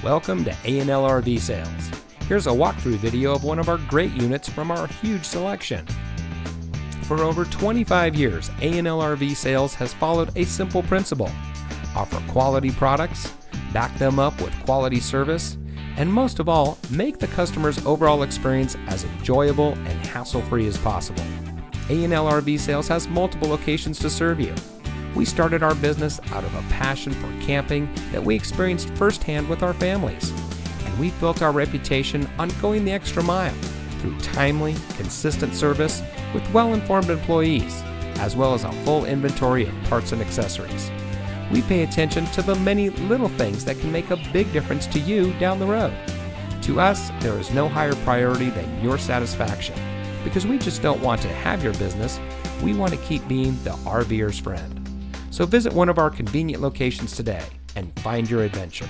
Welcome to A&L RV Sales. Here's a walkthrough video of one of our great units from our huge selection. For over 25 years, A&L RV Sales has followed a simple principle: offer quality products, back them up with quality service, and most of all, make the customer's overall experience as enjoyable and hassle-free as possible. A&L RV Sales has multiple locations to serve you. We started our business out of a passion for camping that we experienced firsthand with our families. And we've built our reputation on going the extra mile through timely, consistent service with well-informed employees, as well as a full inventory of parts and accessories. We pay attention to the many little things that can make a big difference to you down the road. To us, there is no higher priority than your satisfaction, because we just don't want to have your business, we want to keep being the RVer's friend. So visit one of our convenient locations today and find your adventure.